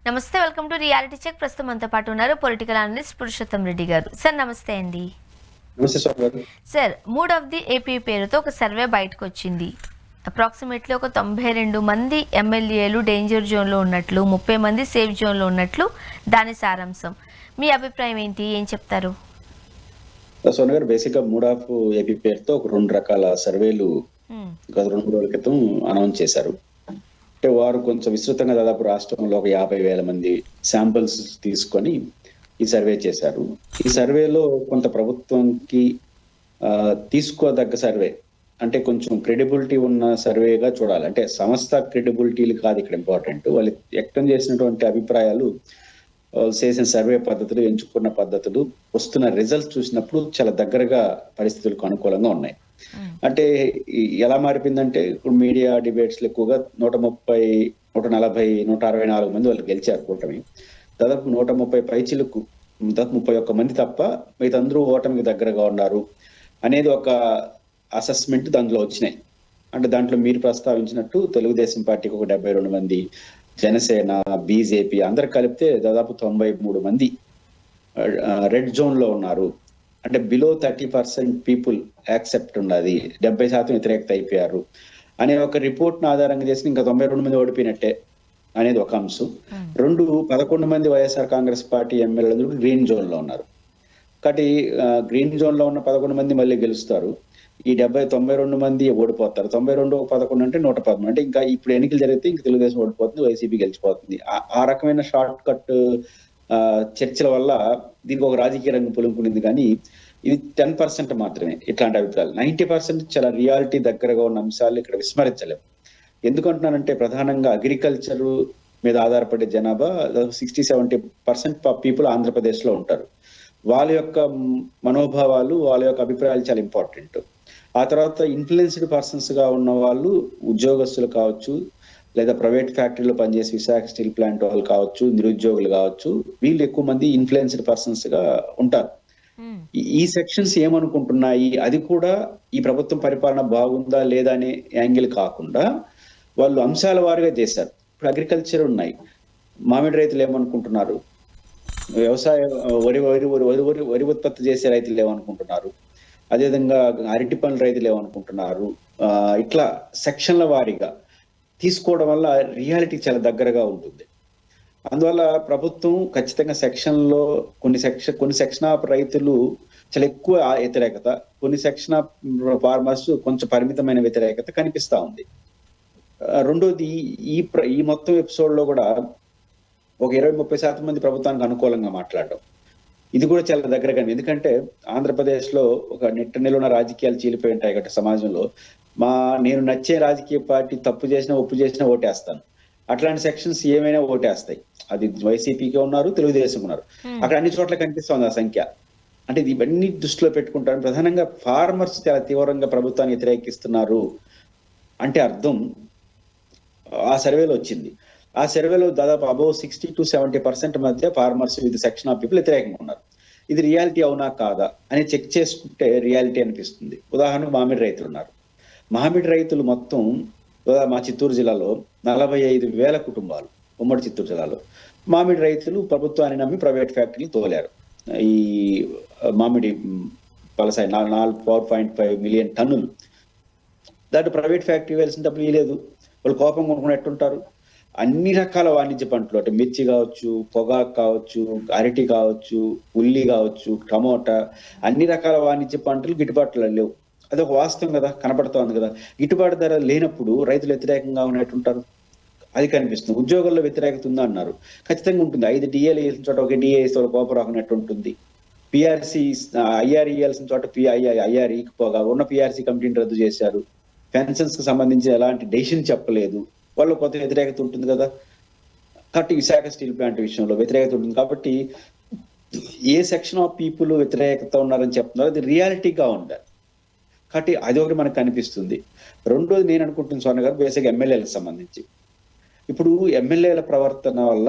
నమస్తే, welcome to reality check. ప్రస్తుతం మనతో పాటు ఉన్నారు పొలిటికల్ అనలిస్ట్ పురుషోత్తం రెడ్డి గారు. సార్ నమస్తే అండి. నమస్తే స్వామి గారు. Sir, mood of the AP పేరుతో ఒక సర్వే బయటకు వచ్చింది. అప్రాక్సిమేట్లీ ఒక 92 మంది ఎమ్మెల్యేలు డేంజర్ జోన్లో ఉన్నట్లు, 30 మంది సేఫ్ జోన్లో ఉన్నట్లు దాని సారాంశం. మీ అభిప్రాయం ఏంటి, ఏం చెప్తారు? సోన గారు, బేసిక్ గా మూడ్ ఆఫ్ ఏపీ పేరుతో ఒక 2 రకాల సర్వేలు గత 2 రోజుల క్రితం అనౌన్స్ చేశారు. అంటే వారు కొంచెం విస్తృతంగా దాదాపు రాష్ట్రంలో ఒక 50,000 మంది శాంపిల్స్ తీసుకొని ఈ సర్వే చేశారు. ఈ సర్వేలో కొంత ప్రభుత్వంకి తీసుకోదగ్గ సర్వే, అంటే కొంచెం క్రెడిబిలిటీ ఉన్న సర్వేగా చూడాలి. అంటే సంస్థ క్రెడిబిలిటీలు కాదు ఇక్కడ ఇంపార్టెంట్, వాళ్ళు వ్యక్తం చేసినటువంటి అభిప్రాయాలు, వాళ్ళు చేసిన సర్వే పద్ధతులు, ఎంచుకున్న పద్ధతులు, వస్తున్న రిజల్ట్స్ చూసినప్పుడు చాలా దగ్గరగా పరిస్థితులకు అనుకూలంగా ఉన్నాయి. అంటే ఎలా మారిపోయిందంటే, ఇప్పుడు మీడియా డిబేట్స్ ఎక్కువగా 130, 140, 164 మంది వాళ్ళు గెలిచారు కూటమి. దాదాపు 130 పైచిలకు దాదాపు 31 మంది తప్ప మిగతా అందరూ ఓటమికి దగ్గరగా ఉన్నారు అనేది ఒక అసెస్మెంట్ దాంట్లో వచ్చినాయి. అంటే దాంట్లో మీరు ప్రస్తావించినట్టు తెలుగుదేశం పార్టీకి ఒక 72 మంది, జనసేన, బీజేపీ అందరు కలిపితే దాదాపు 93 మంది రెడ్ జోన్ లో ఉన్నారు. అంటే బిలో 30% పీపుల్ యాక్సెప్ట్ ఉన్నది, 70% వ్యతిరేకత అయిపోయారు అనే ఒక రిపోర్ట్ ను ఆధారంగా చేసి ఇంకా 92 మంది ఓడిపోయినట్టే అనేది ఒక అంశం. 11 మంది వైఎస్ఆర్ కాంగ్రెస్ పార్టీ ఎమ్మెల్యేలు గ్రీన్ జోన్ లో ఉన్నారు. కాబట్టి గ్రీన్ జోన్ లో ఉన్న 11 మంది మళ్ళీ గెలుస్తారు. ఈ 92 మంది ఓడిపోతారు. 92 11 అంటే 113. అంటే ఇంకా ఇప్పుడు ఎన్నికలు జరిగితే ఇంక తెలుగుదేశం ఓడిపోతుంది, వైసీపీ గెలిచిపోతుంది. ఆ రకమైన షార్ట్ కట్ చర్చల వల్ల దీనికి ఒక రాజకీయ రంగు పులుముకునింది. కానీ ఇది 10% మాత్రమే ఇట్లాంటి అభిప్రాయాలు. 90% చాలా రియాలిటీ దగ్గరగా ఉన్న అంశాలు ఇక్కడ విస్మరించలేము. ఎందుకంటున్నానంటే, ప్రధానంగా అగ్రికల్చర్ మీద ఆధారపడే జనాభా 60-70% పీపుల్ ఆంధ్రప్రదేశ్ లో ఉంటారు. వాళ్ళ యొక్క మనోభావాలు, వాళ్ళ యొక్క అభిప్రాయాలు చాలా ఇంపార్టెంట్. ఆ తర్వాత ఇన్ఫ్లుయెన్స్డ్ పర్సన్స్ గా ఉన్న వాళ్ళు, ఉద్యోగస్తులు కావచ్చు, లేదా ప్రైవేట్ ఫ్యాక్టరీలో పనిచేసే విశాఖ స్టీల్ ప్లాంట్ వాళ్ళు కావచ్చు, నిరుద్యోగులు కావచ్చు, వీళ్ళు ఎక్కువ మంది ఇన్ఫ్లుయెన్స్డ్ పర్సన్స్ గా ఉంటారు. ఈ సెక్షన్స్ ఏమనుకుంటున్నాయి, అది కూడా ఈ ప్రభుత్వం పరిపాలన బాగుందా లేదా అనే యాంగిల్ కాకుండా వాళ్ళు అంశాల వారిగా చేశారు. ఇప్పుడు అగ్రికల్చర్ ఉన్నాయి, మామిడి రైతులు ఏమనుకుంటున్నారు, వ్యవసాయం వరి ఉత్పత్తి చేసే రైతులు ఏమనుకుంటున్నారు, అదేవిధంగా అరటి పండ్ల రైతులు ఏమనుకుంటున్నారు, ఇట్లా సెక్షన్ల వారీగా తీసుకోవడం వల్ల రియాలిటీ చాలా దగ్గరగా ఉంటుంది. అందువల్ల ప్రభుత్వం ఖచ్చితంగా సెక్షన్లో కొన్ని సెక్షన్ ఆఫ్ రైతులు చాలా ఎక్కువ వ్యతిరేకత, కొన్ని సెక్షన్ ఆఫ్ ఫార్మర్స్ కొంచెం పరిమితమైన వ్యతిరేకత కనిపిస్తా ఉంది. రెండోది, ఈ మొత్తం ఎపిసోడ్ లో కూడా ఒక 20-30% మంది ప్రభుత్వానికి అనుకూలంగా మాట్లాడడం, ఇది కూడా చాలా దగ్గరగా. ఎందుకంటే ఆంధ్రప్రదేశ్ లో ఒక నిలువున రాజకీయాలు చీలిపోయి ఉంటాయి కాబట్టి సమాజంలో నేను నచ్చే రాజకీయ పార్టీ తప్పు చేసినా ఒప్పు చేసినా ఓటేస్తాను, అట్లాంటి సెక్షన్స్ ఏమైనా ఓటేస్తాయి. అది వైసీపీకి ఉన్నారు, తెలుగుదేశం ఉన్నారు, అక్కడ అన్ని చోట్ల కనిపిస్తుంది ఆ సంఖ్య. అంటే ఇవన్నీ దృష్టిలో పెట్టుకుంటారు. ప్రధానంగా ఫార్మర్స్ చాలా తీవ్రంగా ప్రభుత్వాన్ని వ్యతిరేకిస్తున్నారు అంటే అర్థం ఆ సర్వేలో వచ్చింది. ఆ సర్వేలో దాదాపు అబౌవ్ 60-70% మధ్య farmers with section of people వ్యతిరేకంగా ఉన్నారు. ఇది రియాలిటీ అవునా కాదా అని చెక్ చేసుకుంటే రియాలిటీ అనిపిస్తుంది. ఉదాహరణకు మామిడి రైతులు ఉన్నారు. మామిడి రైతులు మొత్తం మా చిత్తూరు జిల్లాలో 45,000 కుటుంబాలు, ఉమ్మడి చిత్తూరు జిల్లాలో మామిడి రైతులు ప్రభుత్వాన్ని నమ్మి ప్రైవేట్ ఫ్యాక్టరీలు తోలారు. ఈ మామిడి పలసాయి 4.5 మిలియన్ టన్నులు దాంట్లో ప్రైవేట్ ఫ్యాక్టరీ వేయాల్సిన డబ్బులు ఇవ్వలేదు. వాళ్ళు కోపం కొనుక్కున్నట్టుంటారు. అన్ని రకాల వాణిజ్య పంటలు, అంటే మిర్చి కావచ్చు, పొగాకు కావచ్చు, అరటి కావచ్చు, ఉల్లి కావచ్చు, టమోటా, అన్ని రకాల వాణిజ్య పంటలు గిట్టుబాట్లు లేవు. అదొక వాస్తవం కదా, కనపడుతోంది కదా. గిట్టుబాటు ధర లేనప్పుడు రైతులు వ్యతిరేకంగా ఉన్నట్టుంటారు, అది కనిపిస్తుంది. ఉద్యోగుల్లో వ్యతిరేకత ఉందా అన్నారు, ఖచ్చితంగా ఉంటుంది. 5 డిఏలు వేసిన చోట ఒక డిఏ వేస్తే కోపం రాకున్నట్టు ఉంటుంది. పిఆర్సీ ఐఆర్ ఇవ్వాల్సిన చోట ఐఆర్ ఇకపోగా ఉన్న పిఆర్సీ కమిటీని రద్దు చేశారు. పెన్షన్స్ కి సంబంధించి ఎలాంటి డెసిషన్ చెప్పలేదు, వాళ్ళు కొత్త వ్యతిరేకత ఉంటుంది కదా. కాబట్టి విశాఖ స్టీల్ ప్లాంట్ విషయంలో వ్యతిరేకత ఉంటుంది. కాబట్టి ఏ సెక్షన్ ఆఫ్ పీపుల్ వ్యతిరేకత ఉన్నారని చెప్తున్నారు, అది రియాలిటీగా ఉండాలి. కాబట్టి అది ఒకటి మనకు కనిపిస్తుంది. రెండోది, నేను అనుకుంటున్న స్వర్ణ గారు, బేసిక్ ఎమ్మెల్యేలకు సంబంధించి ఇప్పుడు ఎమ్మెల్యేల ప్రవర్తన వల్ల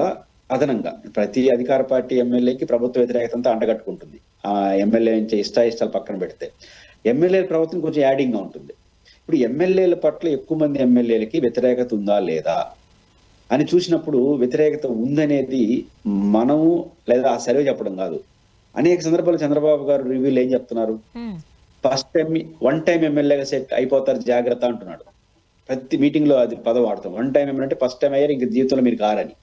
అదనంగా ప్రతి అధికార పార్టీ ఎమ్మెల్యేకి ప్రభుత్వ వ్యతిరేకత అంతా అంటగట్టుకుంటుంది. ఆ ఎమ్మెల్యే నుంచి ఇష్టాయిష్టాలు పక్కన పెడితే ఎమ్మెల్యేల ప్రవర్తన కొంచెం యాడింగ్ గా ఉంటుంది. ఇప్పుడు ఎమ్మెల్యేల పట్ల ఎక్కువ మంది ఎమ్మెల్యేలకి వ్యతిరేకత ఉందా లేదా, అని చూసినప్పుడు వ్యతిరేకత ఉందనేది మనము లేదా ఆ సర్వే చెప్పడం కాదు. అనేక సందర్భాలు చంద్రబాబు గారు రివ్యూలు ఏం చెప్తున్నారు, ఫస్ట్ టైం వన్ టైం ఎమ్మెల్యేగా సెట్ అయిపోతారు జాగ్రత్త అంటున్నాడు. ప్రతి మీటింగ్ లో అది పదం వాడతాం. వన్ టైం ఎమ్మెల్యే అంటే ఫస్ట్ టైం అయ్యారు, ఇంక జీవితంలో మీరు కారని,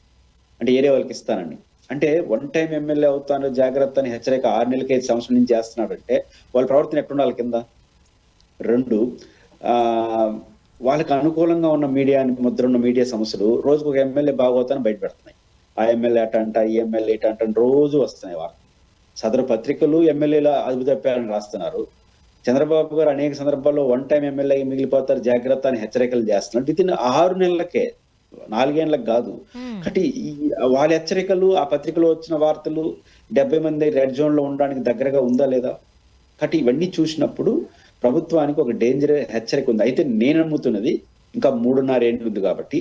అంటే ఏరే వాళ్ళకి ఇస్తానని. అంటే వన్ టైం ఎమ్మెల్యే అవుతాను జాగ్రత్త అని హెచ్చరిక 6 నెలలకి 5 సంవత్సరం నుంచి చేస్తున్నాడు అంటే వాళ్ళ ప్రవర్తన ఎట్లుండాలి కింద. 2, వాళ్ళకి అనుకూలంగా ఉన్న మీడియా ముద్ర ఉన్న మీడియా సంస్థలు రోజుకు ఒక ఎమ్మెల్యే బాగోతాను బయట పెడుతున్నాయి. ఆ ఎమ్మెల్యే అట అంట, ఈ ఎమ్మెల్యే ఇట అంట రోజు వస్తున్నాయి వార్తలు. సదరు పత్రికలు ఎమ్మెల్యేల అదుపు తప్పారని రాస్తున్నారు. చంద్రబాబు గారు అనేక సందర్భాల్లో వన్ టైం ఎమ్మెల్యే మిగిలిపోతారు జాగ్రత్త అని హెచ్చరికలు చేస్తున్నారు. విత్ ఇన్ 6 నెలలకే, 4 ఏళ్ళకి కాదు. కాబట్టి వాళ్ళ హెచ్చరికలు, ఆ పత్రికలో వచ్చిన వార్తలు 70 మంది రెడ్ జోన్ లో ఉండడానికి దగ్గరగా ఉందా లేదా? కాబట్టి ఇవన్నీ చూసినప్పుడు ప్రభుత్వానికి ఒక డేంజర్ హెచ్చరిక ఉంది. అయితే నేను నమ్ముతున్నది ఇంకా 3.5 ఏళ్ళు ఉంది కాబట్టి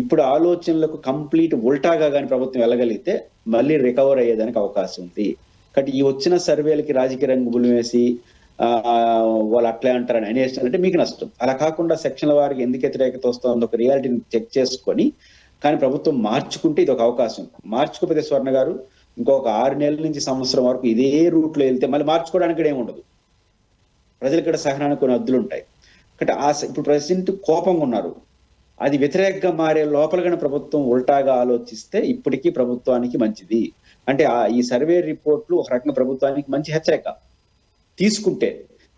ఇప్పుడు ఆలోచనలకు కంప్లీట్ ఉల్టాగా కానీ ప్రభుత్వం వెళ్ళగలిగితే మళ్ళీ రికవర్ అయ్యేదానికి అవకాశం ఉంది. కాబట్టి ఈ వచ్చిన సర్వేలకి రాజకీయ రంగులు వేసి వాళ్ళు అట్లే అంటారని అనేసినారంటే మీకు నష్టం. అలా కాకుండా సెక్షన్ల వారికి ఎందుకు వ్యతిరేకత వస్తుందో ఒక రియాలిటీని చెక్ చేసుకొని కానీ ప్రభుత్వం మార్చుకుంటే ఇది ఒక అవకాశం. మార్చుకోకపోతే స్వర్ణ గారు ఇంకొక 6 నెలల నుంచి సంవత్సరం వరకు ఇదే రూట్ లో వెళ్తే మళ్ళీ మార్చుకోవడానికి కూడా ఏముండదు. ప్రజలు కూడా సహనానికి కొన్ని అద్దులు ఉంటాయి. కాబట్టి ఇప్పుడు ప్రెసిడెంట్ కోపంగా ఉన్నారు, అది వ్యతిరేకంగా మారే లోపలగానే ప్రభుత్వం ఉల్టాగా ఆలోచిస్తే ఇప్పటికీ ప్రభుత్వానికి మంచిది. అంటే ఈ సర్వే రిపోర్ట్లు ఒక రకంగా ప్రభుత్వానికి మంచి హెచ్చరిక. తీసుకుంటే,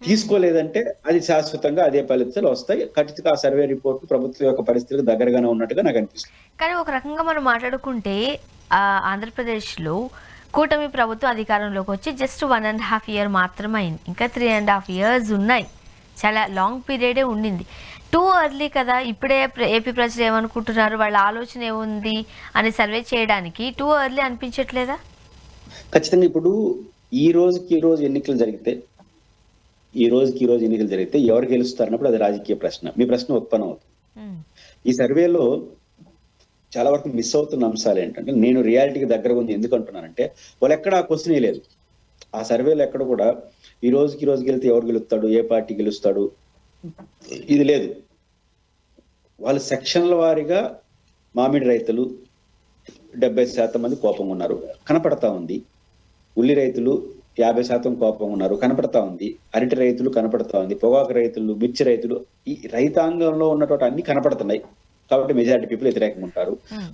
తీసుకోలేదంటే అది శాశ్వతంగా అదే ఫలితాలు వస్తాయి. ఖచ్చితంగా ఆ సర్వే రిపోర్ట్ ప్రభుత్వం యొక్క పరిస్థితులకు దగ్గరగానే ఉన్నట్టుగా నాకు అనిపిస్తుంది. కానీ ఒక రకంగా మనం మాట్లాడుకుంటే ఆంధ్రప్రదేశ్లో కూటమి ప్రభుత్వం అధికారంలోకి వచ్చి జస్ట్ 1.5 year మాత్రమే అయింది. ఇంకా 3.5 years ఉన్నాయి. చాలా లాంగ్ పీరియడే ఉండింది. టూ ఎర్లీ కదా. ఇప్పుడే ఏపీ ప్రజలు ఏమనుకుంటున్నారు, వాళ్ళ ఆలోచన ఏముంది అని సర్వే చేయడానికి టూ ఎర్లీ అనిపించట్లేదా? ఖచ్చితంగా ఇప్పుడు ఈ రోజుకి ఈ రోజు ఎన్నికలు జరిగితే ఎవరు గెలుస్తారన్నప్పుడు అది రాజకీయ ప్రశ్న. మీ ప్రశ్న ఉత్పన్నం అవుతుంది. ఈ సర్వేలో చాలా వరకు మిస్ అవుతున్న అంశాలు ఏంటంటే, నేను రియాలిటీకి దగ్గరగా ఉంది ఎందుకు అంటున్నానంటే, వాళ్ళు ఎక్కడ ఆ క్వశ్చన్ లేదు. ఆ సర్వేలో ఎక్కడ కూడా ఈ రోజుకి ఈ రోజు గెలితే ఎవరు గెలుస్తాడు, ఏ పార్టీ గెలుస్తాడు, ఇది లేదు. వాళ్ళు సెక్షన్ల వారీగా మామిడి రైతులు 70% మంది కోపంగా ఉన్నారు, కనపడతా ఉంది. ఉల్లి రైతులు 50% కోపంగా ఉన్నారు, కనపడతా ఉంది. అరటి రైతులు కనపడతా ఉంది, పొగాకు రైతులు, మిర్చి రైతులు, ఈ రైతాంగంలో ఉన్నటువంటి అన్ని కనపడుతున్నాయి. కాబట్టి మెజారిటీ పీపుల్ వ్యతిరేకంగా ఉంటారు.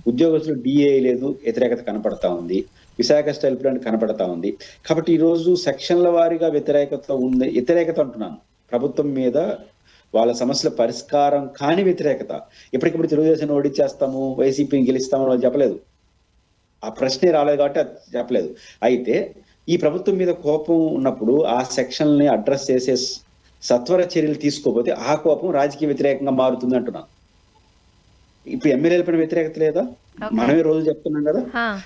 ఉద్యోగస్తులు డిఏ లేదు, వ్యతిరేకత కనపడతా ఉంది. విశాఖ స్టీల్ ప్లాంట్ కనపడతా ఉంది. కాబట్టి ఈ రోజు సెక్షన్ల వారీగా వ్యతిరేకత అంటున్నాను ప్రభుత్వం మీద, వాళ్ళ సమస్యల పరిష్కారం కాని వ్యతిరేకత. ఇప్పటికిప్పుడు తెలుగుదేశం ఓడించేస్తాము, వైసీపీని గెలుస్తామని వాళ్ళు చెప్పలేదు. ఆ ప్రశ్నే రాలేదు కాబట్టి అది చెప్పలేదు. అయితే ఈ ప్రభుత్వం మీద కోపం ఉన్నప్పుడు ఆ సెక్షన్ని అడ్రస్ చేసే సత్వర చర్యలు తీసుకోకపోతే ఆ కోపం రాజకీయ వ్యతిరేకంగా మారుతుంది అంటున్నాను. ఇప్పుడు ఎమ్మెల్యేల పైన వ్యతిరేకత లేదా? మనమే రోజు చెప్తున్నాం కదా.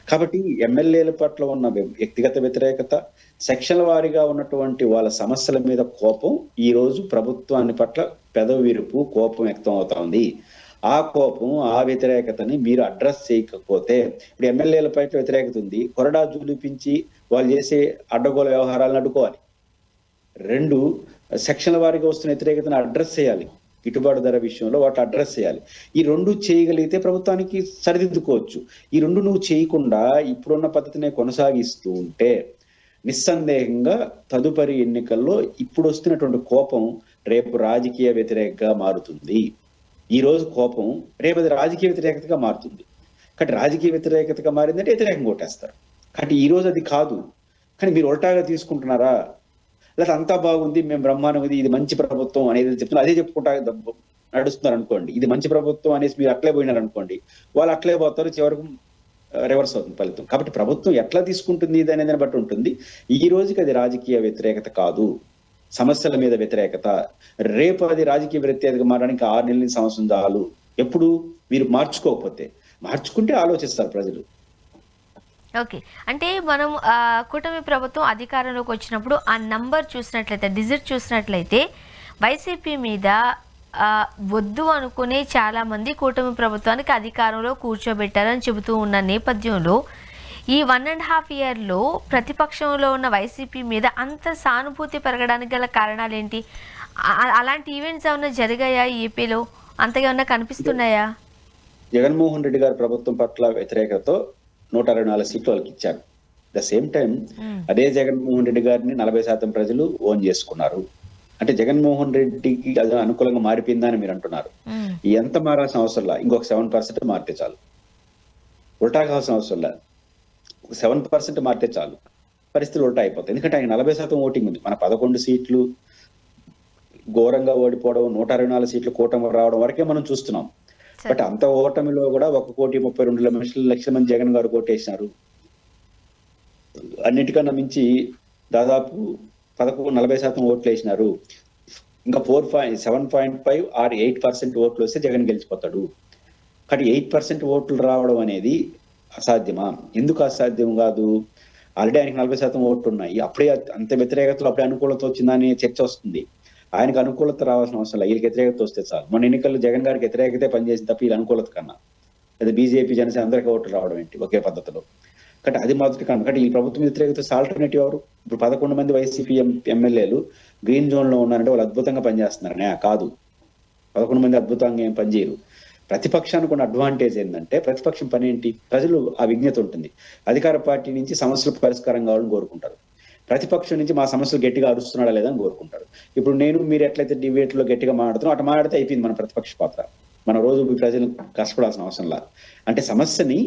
కాబట్టి ఎమ్మెల్యేల పట్ల ఉన్న వ్యక్తిగత వ్యతిరేకత, సెక్షన్ల వారీగా ఉన్నటువంటి వాళ్ళ సమస్యల మీద కోపం ఈ రోజు ప్రభుత్వాన్ని పట్ల పెదవిరుపు కోపం వ్యక్తం అవుతా ఉంది. ఆ కోపం, ఆ వ్యతిరేకతని మీరు అడ్రస్ చేయకపోతే, ఇప్పుడు ఎమ్మెల్యేల పట్ల వ్యతిరేకత ఉంది, కొరడా జూలిపించి వాళ్ళు చేసే అడ్డగోల వ్యవహారాలను అడ్డుకోవాలి. 2, సెక్షన్ల వారీగా వస్తున్న వ్యతిరేకతను అడ్రస్ చేయాలి. గిట్టుబాటు ధర విషయంలో వాటిని అడ్రస్ చేయాలి. ఈ 2 చేయగలిగితే ప్రభుత్వానికి సరిదిద్దుకోవచ్చు. ఈ 2 నువ్వు చేయకుండా ఇప్పుడున్న పద్ధతినే కొనసాగిస్తూ ఉంటే నిస్సందేహంగా తదుపరి ఎన్నికల్లో ఇప్పుడు వస్తున్నటువంటి కోపం రేపు రాజకీయ వ్యతిరేకంగా మారుతుంది. ఈ రోజు కోపం రేపు అది రాజకీయ వ్యతిరేకతగా మారుతుంది. కాబట్టి రాజకీయ వ్యతిరేకతగా మారిందంటే వ్యతిరేకంగా కొట్టేస్తారు. కాబట్టి ఈ రోజు అది కాదు. కానీ మీరు ఉల్టాగా తీసుకుంటున్నారా, లేదా అంతా బాగుంది, మేము బ్రహ్మాండం, ఇది మంచి ప్రభుత్వం అనేది చెప్తున్నారు, అదే చెప్పుకుంటా నడుస్తున్నారు అనుకోండి. ఇది మంచి ప్రభుత్వం అనేసి మీరు అట్లే పోయినారు అనుకోండి, వాళ్ళు అట్లే పోతారు, చివరకు రివర్స్ అవుతుంది ఫలితం. కాబట్టి ప్రభుత్వం ఎట్లా తీసుకుంటుంది ఇది అనేది బట్టి ఉంటుంది. ఈ రోజుకి అది రాజకీయ వ్యతిరేకత కాదు, సమస్యల మీద వ్యతిరేకత. రేపు అది రాజకీయ వ్యతిరేకతగా మారడానికి 6 నెలల నుంచి సంవత్సరం చాలు. ఎప్పుడు మీరు మార్చుకుంటే ఆలోచిస్తారు ప్రజలు. ఓకే, అంటే మనం కూటమి ప్రభుత్వం అధికారంలోకి వచ్చినప్పుడు ఆ నంబర్ చూసినట్లయితే, డిజిట్ చూసినట్లయితే వైసీపీ మీద వద్దు అనుకునే చాలామంది కూటమి ప్రభుత్వానికి అధికారంలో కూర్చోబెట్టారని చెబుతూ ఉన్న నేపథ్యంలో ఈ 1.5 yearలో ప్రతిపక్షంలో ఉన్న వైసీపీ మీద అంత సానుభూతి పెరగడానికి గల కారణాలు ఏంటి? అలాంటి ఈవెంట్స్ ఏమైనా జరిగాయా ఏపీలో? అంతగా ఏమన్నా కనిపిస్తున్నాయా? జగన్మోహన్ రెడ్డి గారి ప్రభుత్వం పట్ల వ్యతిరేకతతో 124 సీట్లు వాళ్ళకి ఇచ్చారు. ద సేమ్ టైం అదే జగన్మోహన్ రెడ్డి గారిని 40% ప్రజలు ఓన్ చేసుకున్నారు. అంటే జగన్మోహన్ రెడ్డికి అది అనుకూలంగా మారిపోయిందని మీరు అంటున్నారు. ఎంత మారాల్సిన అవసరంలా, ఇంకొక 7% మారితే చాలు. ఉల్టా కావాల్సిన అవసరంలా, ఒక 7% మారితే చాలు, పరిస్థితులు ఉల్టా అయిపోతాయి. ఎందుకంటే ఆయన 40% ఓటింగ్ ఉంది. మన 11 సీట్లు ఘోరంగా ఓడిపోవడం, 124 సీట్లు కూటమి రావడం వరకే మనం చూస్తున్నాం. బట్ అంత ఓటమిలో కూడా 1,32,00,000 మంది జగన్ గారు ఓటేసినారు. అన్నిటికన్నా మించి దాదాపు 40% ఓట్లు వేసినారు. ఇంకా 7.5 ఆర్ 8% ఓట్లు వస్తే జగన్ గెలిచిపోతాడు. కానీ 8% ఓట్లు రావడం అనేది అసాధ్యమా? ఎందుకు అసాధ్యం కాదు? ఆల్రెడీ ఆయనకి 40% ఓట్లు ఉన్నాయి. అప్పుడే అంత వ్యతిరేకతలో అప్పుడే అనుకూలత వచ్చిందని చర్చ వస్తుంది. ఆయనకు అనుకూలత రావాల్సిన అవసరం లేదు. వీళ్ళకి వ్యతిరేకత వస్తే చాలు. మొన్న ఎన్నికల్లో జగన్ గారికి వ్యతిరేకతే పనిచేసింది తప్ప వీళ్ళ అనుకూలత కన్నా, లేదా బీజేపీ జనసేన అందరికీ ఓట్లు రావడం ఏంటి ఒకే పద్ధతిలో. కాబట్టి అది మొదటి కన్నా. కాబట్టి ఈ ప్రభుత్వం వ్యతిరేకత ఆల్టర్నేటివ్ ఎవరు? ఇప్పుడు 11 మంది వైసీపీ ఎమ్మెల్యేలు గ్రీన్ జోన్ లో ఉన్నారంటే వాళ్ళు అద్భుతంగా పనిచేస్తున్నారనే కాదు. 11 మంది అద్భుతంగా ఏం పనిచేయరు. ప్రతిపక్షానికి ఉన్న అడ్వాంటేజ్ ఏంటంటే, ప్రతిపక్షం పని ఏంటి? ప్రజలు ఆ విజ్ఞత ఉంటుంది. అధికార పార్టీ నుంచి సమస్యలకు పరిష్కారం కావాలని కోరుకుంటారు. ప్రతిపక్షం నుంచి మా సమస్యలు గట్టిగా అరుస్తున్నాడా లేదని కోరుకుంటారు. ఇప్పుడు నేను మీరు ఎట్లయితే డిబేట్ లో గట్టిగా మాట్లాడుతున్నాం అటు మాట్లాడితే అయిపోయింది మన ప్రతిపక్ష పాత్ర. మన రోజు ప్రజలు కష్టపడాల్సిన అవసరం లేదు. అంటే సమస్యని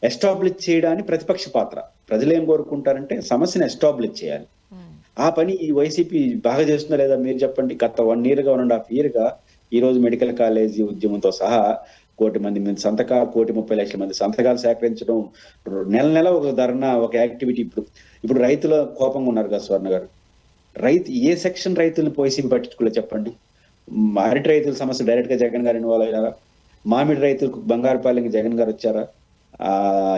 ఎస్టాబ్లిష్ చేయడానికి ప్రతిపక్ష పాత్ర. ప్రజలు ఏం కోరుకుంటారంటే సమస్యని ఎస్టాబ్లిష్ చేయాలి. ఆ పని ఈ వైసీపీ బాగా చేస్తుందా లేదా మీరు చెప్పండి. గత 1 year గా 1.5 year గా ఈ రోజు మెడికల్ కాలేజీ ఉద్యమంతో సహా 1 కోటి మంది సంతకాలు, 1,30,00,000 మంది సంతకాలు సేకరించడం, నెల నెల ఒక ధర్నా, ఒక యాక్టివిటీ. ఇప్పుడు రైతుల కోపంగా ఉన్నారు కదా స్వర్ణ గారు. ఏ సెక్షన్ రైతులను వైసీపీ పట్టించుకోలేదు చెప్పండి. అరటి రైతుల సమస్య డైరెక్ట్ గా జగన్ గారు ఇన్వాల్వ్ అయ్యారా? మామిడి రైతులకు బంగారుపాలెంకి జగన్ గారు వచ్చారా?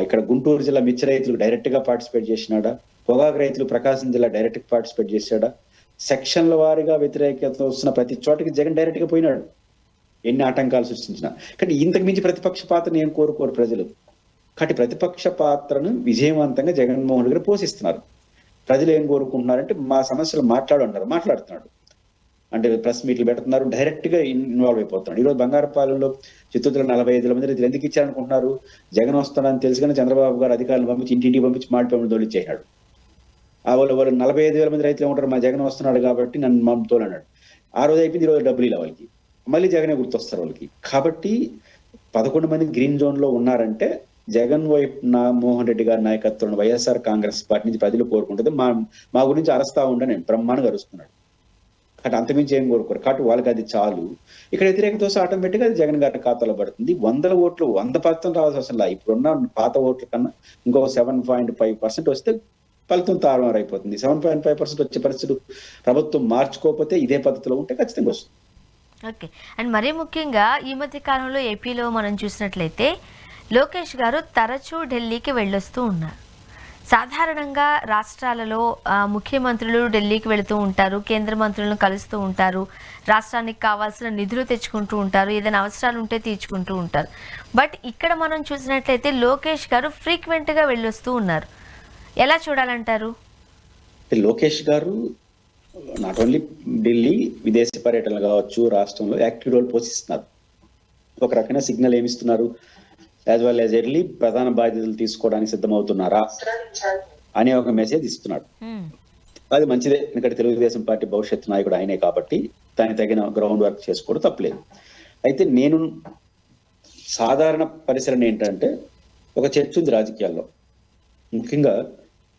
ఇక్కడ గుంటూరు జిల్లా మిర్చి రైతులకు డైరెక్ట్ గా పార్టిసిపేట్ చేసినాడా? పొగాకు రైతులు ప్రకాశం జిల్లా డైరెక్ట్ గా పార్టిసిపేట్ చేశాడా? సెక్షన్ల వారీగా వ్యతిరేకత వస్తున్న ప్రతి చోటకి జగన్ డైరెక్ట్ గా పోయినాడు, ఎన్ని ఆటంకాలు సృష్టించినా. కానీ ఇంతకు మించి ప్రతిపక్ష పాత్రను ఏం కోరుకోరు ప్రజలు. కాబట్టి ప్రతిపక్ష పాత్రను విజయవంతంగా జగన్మోహన్ గారు పోషిస్తున్నారు. ప్రజలు ఏం కోరుకుంటున్నారంటే మా సమస్యలు మాట్లాడుతున్నారు, మాట్లాడుతున్నాడు. అంటే ప్రెస్ మీట్లు పెడుతున్నారు, డైరెక్ట్ గా ఇన్వాల్వ్ అయిపోతున్నాడు. ఈరోజు బంగారపాలెంలో చిత్తూరులో 45 మంది రైతులు ఎందుకు ఇచ్చారనుకుంటున్నారు? జగన్ వస్తాడని తెలుసుకుని చంద్రబాబు గారు అధికారులను పంపించి ఇంటింటికి పంపించి మాడిపోయిన తోలిచ్చేసాడు. వాళ్ళు 45,000 మంది రైతులు ఏమంటారు? మా జగన్ వస్తున్నాడు కాబట్టి నన్ను మమ్మల్ని తోలన్నాడు. ఆ రోజు అయిపోయింది, ఈ రోజు డబ్బులు ఇలా వాళ్ళకి మళ్ళీ జగనే గుర్తొస్తారు వాళ్ళకి. కాబట్టి 11 మంది గ్రీన్ జోన్ లో ఉన్నారంటే జగన్ వైపు మోహన్ రెడ్డి గారి నాయకత్వంలో వైఎస్ఆర్ కాంగ్రెస్ పార్టీ నుంచి ప్రజలు కోరుకుంటుంది మా గురించి అరస్తా ఉండని బ్రహ్మాండంగా అరుస్తున్నాడు. కాబట్టి అంతమించి ఏం కోరుకోరు. కాబట్టి వాళ్ళకి అది చాలు. ఇక్కడ వ్యతిరేకత వస్తే ఆటోమేటిక్ గా అది జగన్ గారి ఖాతాలో పడుతుంది. 100 ఓట్లు 100% రావాల్సిన అవసరం లేదు. ఇప్పుడున్న పాత ఓట్ల కన్నా ఇంకో 7.5% వస్తే ఫలితం తారుమారు అయిపోతుంది. 7.5% వచ్చే పరిస్థితులు ప్రభుత్వం మార్చుకోకపోతే ఇదే పద్ధతిలో ఉంటే ఖచ్చితంగా వస్తుంది. ఓకే. అండ్ మరీ ముఖ్యంగా ఈ మధ్య కాలంలో ఏపీలో మనం చూసినట్లయితే లోకేష్ గారు తరచూ ఢిల్లీకి వెళ్ళొస్తూ ఉన్నారు. సాధారణంగా రాష్ట్రాలలో ముఖ్యమంత్రులు ఢిల్లీకి వెళుతూ ఉంటారు, కేంద్ర మంత్రులను కలుస్తూ ఉంటారు, రాష్ట్రానికి కావాల్సిన నిధులు తెచ్చుకుంటూ ఉంటారు, ఏదైనా అవసరాలు ఉంటే తీర్చుకుంటూ ఉంటారు. బట్ ఇక్కడ మనం చూసినట్లయితే లోకేష్ గారు ఫ్రీక్వెంట్గా వెళ్ళొస్తూ ఉన్నారు. ఎలా చూడాలంటారు? లోకేష్ గారు నాట్ ఓన్లీ ఢిల్లీ, విదేశీ పర్యటనలు కావచ్చు, రాష్ట్రంలో యాక్టివ్ రోల్ పోషిస్తున్నారు. ఒక రకమైన సిగ్నల్ ఏమిస్తున్నారు? యాజ్ వెల్ యాజ్ ఎర్లీ ప్రధాన బాధ్యతలు తీసుకోవడానికి సిద్ధమవుతున్నారా అనే ఒక మెసేజ్ ఇస్తున్నాడు. అది మంచిదే, ఎందుకంటే తెలుగుదేశం పార్టీ భవిష్యత్తు నాయకుడు ఆయనే కాబట్టి దానికి తగిన గ్రౌండ్ వర్క్ చేసుకోవడం తప్పలేదు. అయితే నేను సాధారణ పరిశీలన ఏంటంటే, ఒక చర్చ ఉంది రాజకీయాల్లో, ముఖ్యంగా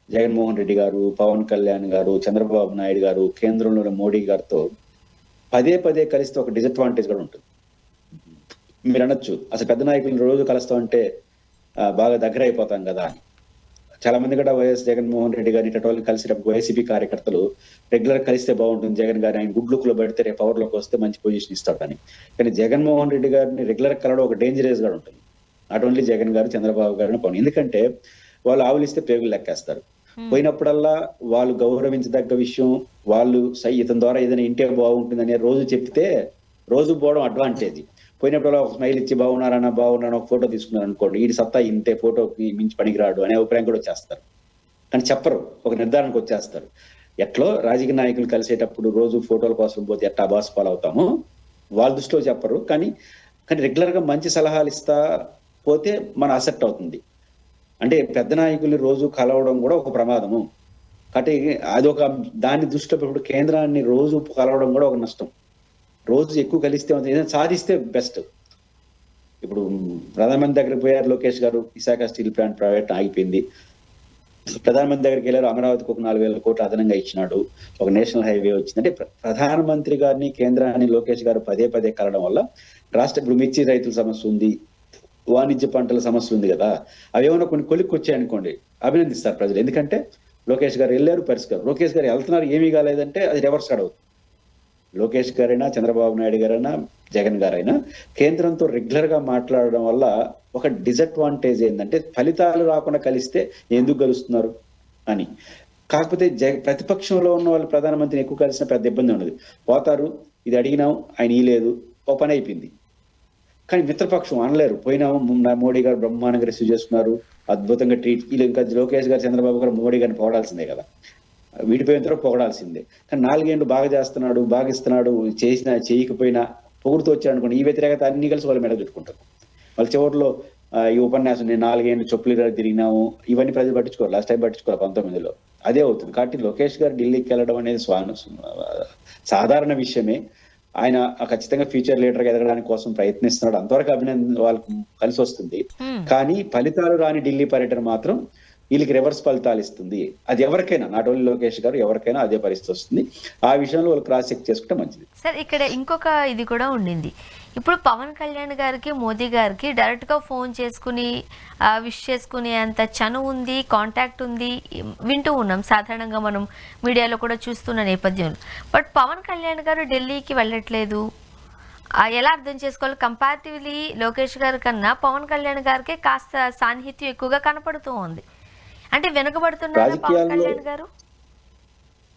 జగన్మోహన్ రెడ్డి గారు, పవన్ కళ్యాణ్ గారు, చంద్రబాబు నాయుడు గారు, కేంద్రంలో మోడీ గారితో పదే పదే కలిస్తే ఒక డిసడ్వాంటేజ్ కూడా ఉంటుంది. మీరు అనొచ్చు అసలు పెద్ద నాయకులను రోజు కలుస్తా ఉంటే బాగా దగ్గర అయిపోతాం కదా అని. చాలా మంది కూడా వైఎస్ జగన్మోహన్ రెడ్డి గారిని ఇటువంటి కలిసినప్పుడు వైసీపీ కార్యకర్తలు రెగ్యులర్ కలిస్తే బాగుంటుంది, జగన్ గారు ఆయన గుడ్ లుక్ లో పెడితే రేపు పవర్ లోకి వస్తే మంచి పొజిషన్ ఇస్తాడని. కానీ జగన్మోహన్ రెడ్డి గారిని రెగ్యులర్ కలవడం ఒక డేంజరస్ గా ఉంటుంది. నాట్ ఓన్లీ జగన్ గారు, చంద్రబాబు గారిని పవన్. ఎందుకంటే వాళ్ళు ఆవులిస్తే పేగులు లెక్కేస్తారు. పోయినప్పుడల్లా వాళ్ళు గౌరవించదగ్గ విషయం, వాళ్ళు ఇతని ద్వారా ఏదైనా ఇంటే బాగుంటుందని రోజు చెప్తే రోజు పోవడం అడ్వాంటేజ్. పోయినప్పుడు ఒక స్మైల్ ఇచ్చి బాగున్నారన్న ఒక ఫోటో తీసుకున్నారు అనుకోండి, ఈ సత్తా ఇంతే, ఫోటోకి మించి పనికిరాడు అనే అభిప్రాయం కూడా వచ్చేస్తారు. కానీ చెప్పరు, ఒక నిర్ధారణకు వచ్చేస్తారు. ఎట్లో రాజకీయ నాయకులు కలిసేటప్పుడు రోజు ఫోటోల కోసం పోతే ఎట్టా బాస్ ఫాలో అవుతామో వాళ్ళ దృష్టిలో చెప్పరు. కానీ కానీ రెగ్యులర్ గా మంచి సలహాలు ఇస్తా పోతే మన అసెప్ట్ అవుతుంది. అంటే పెద్ద నాయకుల్ని రోజు కలవడం కూడా ఒక ప్రమాదము. కాబట్టి అదొక దాన్ని దృష్టిలో పెట్టుకుంటే కేంద్రాన్ని రోజు కలవడం కూడా ఒక నష్టం. రోజు ఎక్కువ కలిస్తే ఏదైనా సాధిస్తే బెస్ట్. ఇప్పుడు ప్రధానమంత్రి దగ్గరికి పోయారు లోకేష్ గారు, విశాఖ స్టీల్ ప్లాంట్ ప్రైవేట్ ఆగిపోయింది. ప్రధానమంత్రి దగ్గరికి వెళ్ళారు, అమరావతికి ఒక 4,000 కోట్లు అదనంగా ఇచ్చినాడు, ఒక నేషనల్ హైవే వచ్చింది. అంటే ప్రధానమంత్రి గారిని కేంద్రాన్ని లోకేష్ గారు పదే పదే కలవడం వల్ల రాష్ట్ర ఇప్పుడు మిర్చి రైతుల సమస్య ఉంది, వాణిజ్య పంటల సమస్య ఉంది కదా, అవేమన్నా కొన్ని కొలిక్కి వచ్చాయనుకోండి అభినందిస్తారు ప్రజలు. ఎందుకంటే లోకేష్ గారు వెళ్ళారు, పరిస్థితి లోకేష్ గారు వెళ్తున్నారు, ఏమీ కాలేదంటే అది రివర్స్ అవుతుంది. లోకేష్ గారైనా, చంద్రబాబు నాయుడు గారైనా, జగన్ గారైనా కేంద్రంతో రెగ్యులర్ గా మాట్లాడడం వల్ల ఒక డిసడ్వాంటేజ్ ఏంటంటే ఫలితాలు రాకుండా కలిస్తే ఎందుకు కలుస్తున్నారు అని. కాకపోతే ప్రతిపక్షంలో ఉన్న వాళ్ళు ప్రధానమంత్రిని ఎక్కువ కలిసిన పెద్ద ఇబ్బంది ఉండదు. పోతారు, ఇది అడిగినాం ఆయన ఇలేదు, ఓ పని అయిపోయింది. కానీ మిత్రపక్షం అనలేరు, పోయినాము మోడీ గారు బ్రహ్మాండంగా రిసీవ్ చేసుకున్నారు, అద్భుతంగా ట్రీట్. వీళ్ళు ఇంకా లోకేష్ గారు, చంద్రబాబు గారు మోడీ గారిని పొగడాల్సిందే కదా, విడిపోయిన తర్వాత పొగడాల్సిందే. కానీ 4 ఏళ్ళు బాగా చేస్తున్నాడు, బాగా ఇస్తున్నాడు, చేసినా చేయకపోయినా పొగుడుతూ వచ్చాడు అనుకోండి, ఈ వ్యతిరేకత అన్ని కలిసి వాళ్ళ మెడ చుట్టుకుంటారు. వాళ్ళ చివరిలో ఈ ఉపన్యాసం నేను 4 ఏళ్ళు చెప్పులు తిరిగినాము ఇవన్నీ ప్రజలు పట్టించుకోరు, లాస్ట్ టైం పట్టించుకోరు 19లో, అదే అవుతుంది. కాబట్టి లోకేష్ గారు ఢిల్లీకి వెళ్ళడం అనేది సాధారణ విషయమే. ఆయన ఖచ్చితంగా ఫ్యూచర్ లీడర్ గా ఎదగడానికి కోసం ప్రయత్నిస్తున్నాడు, అంతవరకు అభినందన వాళ్ళకు కలిసి వస్తుంది. కానీ ఫలితాలు రాని ఢిల్లీ పర్యటన మాత్రం వీళ్ళకి రివర్స్ ఫలితాలు ఇస్తుంది. అది ఎవరికైనా, నాట్ ఓన్లీ లోకేష్ గారు, ఎవరికైనా అదే పరిస్థితి వస్తుంది. ఆ విషయంలో వాళ్ళు క్రాస్ చెక్ చేసుకుంటే మంచిది. సార్ ఇక్కడ ఇంకొక ఇది కూడా ఉండింది. ఇప్పుడు పవన్ కళ్యాణ్ గారికి, మోదీ గారికి డైరెక్ట్గా ఫోన్ చేసుకుని విష్ చేసుకునే అంత చనువు ఉంది, కాంటాక్ట్ ఉంది, వింటూ ఉన్నాం సాధారణంగా, మనం మీడియాలో కూడా చూస్తున్న నేపథ్యంలో. బట్ పవన్ కళ్యాణ్ గారు ఢిల్లీకి వెళ్ళట్లేదు, ఎలా అర్థం చేసుకోవాలి? కంపారిటివ్లీ లోకేష్ గారి కన్నా పవన్ కళ్యాణ్ గారికి కాస్త సాన్నిహిత్యం ఎక్కువగా కనపడుతూ ఉంది. అంటే వెనుకబడుతున్నారా పవన్ కళ్యాణ్ గారు?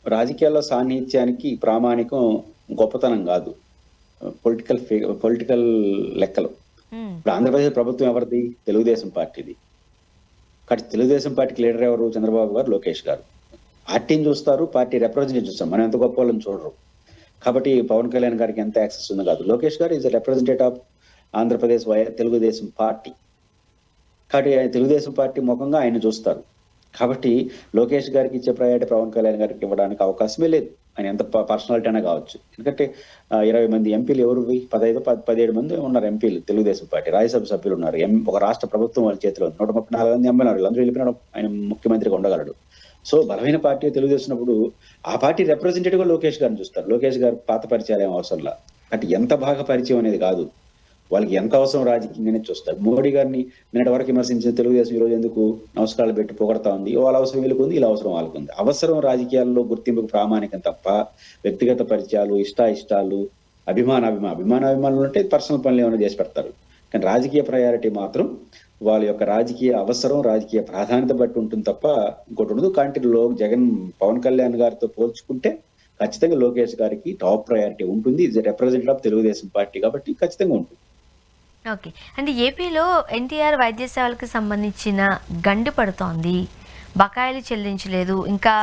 రాజకీయాల్లో సాన్నిహిత్యానికి ప్రామాణికం గొప్పతనం కాదు, పొలిటికల్ లెక్కలు. ఇప్పుడు ఆంధ్రప్రదేశ్ ప్రభుత్వం ఎవరిది? తెలుగుదేశం పార్టీది. కాబట్టి తెలుగుదేశం పార్టీకి లీడర్ ఎవరు? చంద్రబాబు గారు, లోకేష్ గారు. పార్టీని చూస్తారు, పార్టీ రిప్రజెంటేటివ్ చూస్తాం, మనం ఎంత గొప్ప వాళ్ళని చూడరు. కాబట్టి పవన్ కళ్యాణ్ గారికి ఎంత యాక్సెస్ ఉందో కాదు. లోకేష్ గారు is representative of Andhra Pradesh Telugu Desam party. కాబట్టి ఆయన తెలుగుదేశం పార్టీ ముఖంగా ఆయన చూస్తారు. కాబట్టి లోకేష్ గారికి ఇచ్చే ప్రయారిటీ పవన్ కళ్యాణ్ గారికి ఇవ్వడానికి అవకాశమే లేదు, ఆయన ఎంత పర్సనాలిటీ అయినా కావచ్చు. ఎందుకంటే 20 మంది ఎంపీలు ఎవరు? 17 మంది ఉన్నారు ఎంపీలు తెలుగుదేశం పార్టీ, రాజ్యసభ సభ్యులు ఉన్నారు, ఒక రాష్ట్ర ప్రభుత్వం వాళ్ళ చేతిలో 134 మంది ఎమ్మెల్యేలు, అందరూ వెళ్ళిపోయిన ఆయన ముఖ్యమంత్రిగా ఉండగలడు. సో బలమైన పార్టీ తెలుగుదేశం ఆ పార్టీ రిప్రజెంటేటివ్ గా లోకేష్ గారిని చూస్తారు. లోకేష్ గారు పాత పరిచయాలు ఏం అవసరంలా, అంటే ఎంత బాగా పరిచయం అనేది కాదు, వాళ్ళకి ఎంత అవసరం రాజకీయంగానే చూస్తారు. మోడీ గారిని నిన్నటి వరకు విమర్శించిన తెలుగుదేశం ఈరోజు ఎందుకు నమస్కారాలు పెట్టి పొగడతా ఉంది? వాళ్ళ అవసరం వీళ్ళకుంది, ఇలా అవసరం వాళ్ళకుంది. అవసరం రాజకీయాల్లో గుర్తింపుకు ప్రామాణికం తప్ప వ్యక్తిగత పరిచయాలు, ఇష్టాలు, అభిమానాలు అంటే పర్సనల్ పనులు ఏమైనా చేసి పెడతారు. కానీ రాజకీయ ప్రయారిటీ మాత్రం వాళ్ళ యొక్క రాజకీయ అవసరం, రాజకీయ ప్రాధాన్యత బట్టి ఉంటుంది తప్ప ఇంకోటి ఉండదు. కానీ పవన్ కళ్యాణ్ గారితో పోల్చుకుంటే ఖచ్చితంగా లోకేష్ గారికి టాప్ ప్రయారిటీ ఉంటుంది. ఇది రిప్రజెంటేటివ్ ఆఫ్ తెలుగుదేశం పార్టీ కాబట్టి ఖచ్చితంగా ఉంటుంది. ఓకే, అంటే ఏపీలో ఎన్టీఆర్ వైద్య సేవలకు సంబంధించిన గండి పడుతోంది, బకాయిలు చెల్లించలేదు, ఇంకా